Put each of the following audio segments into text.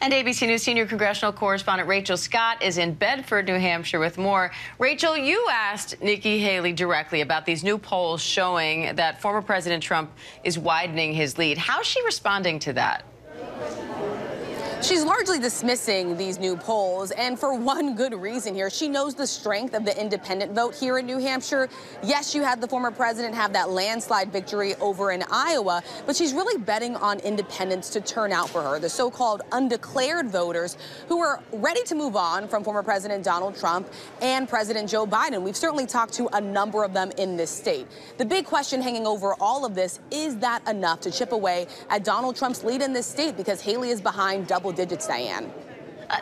And ABC News senior congressional correspondent Rachel Scott is in Bedford, New Hampshire with more. Rachel, you asked Nikki Haley directly about these new polls showing that former President Trump is widening his lead. How's she responding to that? She's largely dismissing these new polls, and for one good reason here. She knows the strength of the independent vote here in New Hampshire. Yes, you had the former president have that landslide victory over in Iowa, but she's really betting on independents to turn out for her, the so-called undeclared voters who are ready to move on from former President Donald Trump and President Joe Biden. We've certainly talked to a number of them in this state. The big question hanging over all of this, is that enough to chip away at Donald Trump's lead in this state? Because Haley is behind double digits, Diane.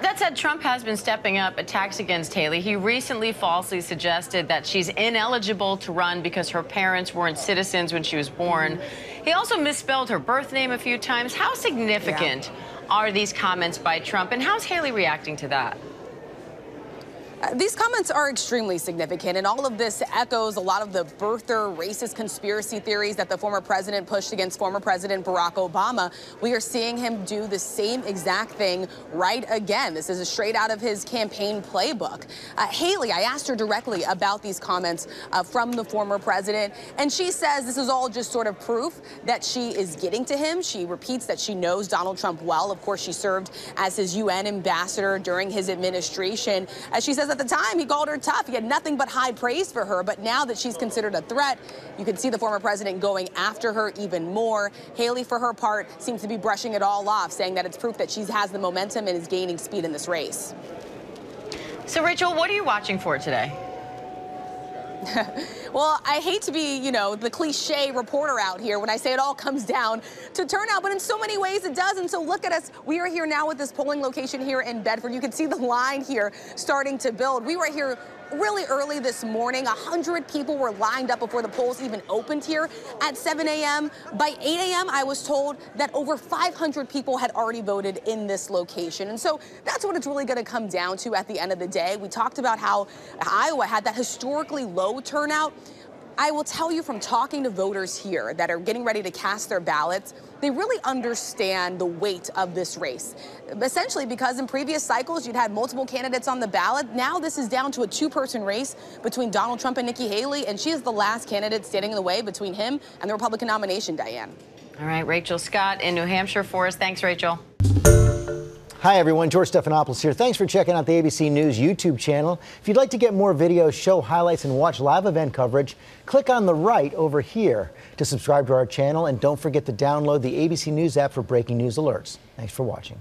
That said, Trump has been stepping up attacks against Haley. He recently falsely suggested that she's ineligible to run because her parents weren't citizens when she was born. He also misspelled her birth name a few times. How significant are these comments by Trump, and how's Haley reacting to that? These comments are extremely significant, and all of this echoes a lot of the birther racist conspiracy theories that the former president pushed against former President Barack Obama. We are seeing him do the same exact thing right again. This is straight out of his campaign playbook. Haley, I asked her directly about these comments from the former president, and she says this is all just sort of proof that she is getting to him. She repeats that she knows Donald Trump well. Of course, she served as his UN ambassador during his administration. As she says, at the time, he called her tough. He had nothing but high praise for her. But now that she's considered a threat, you can see the former president going after her even more. Haley, for her part, seems to be brushing it all off, saying that it's proof that she has the momentum and is gaining speed in this race. So, Rachel, what are you watching for today? Well, I hate to be, the cliche reporter out here when I say it all comes down to turnout, but in so many ways it does. And so look at us. We are here now at this polling location here in Bedford. You can see the line here starting to build. We were here really early this morning. 100 people were lined up before the polls even opened here at 7 a.m. By 8 a.m., I was told that over 500 people had already voted in this location. And so that's what it's really going to come down to at the end of the day. We talked about how Iowa had that historically low turnout. I will tell you from talking to voters here that are getting ready to cast their ballots, they really understand the weight of this race. Essentially because in previous cycles, you'd had multiple candidates on the ballot. Now this is down to a two-person race between Donald Trump and Nikki Haley, and she is the last candidate standing in the way between him and the Republican nomination, Diane. All right, Rachel Scott in New Hampshire for us. Thanks, Rachel. Hi, everyone. George Stephanopoulos here. Thanks for checking out the ABC News YouTube channel. If you'd like to get more videos, show highlights, and watch live event coverage, click on the right over here to subscribe to our channel. And don't forget to download the ABC News app for breaking news alerts. Thanks for watching.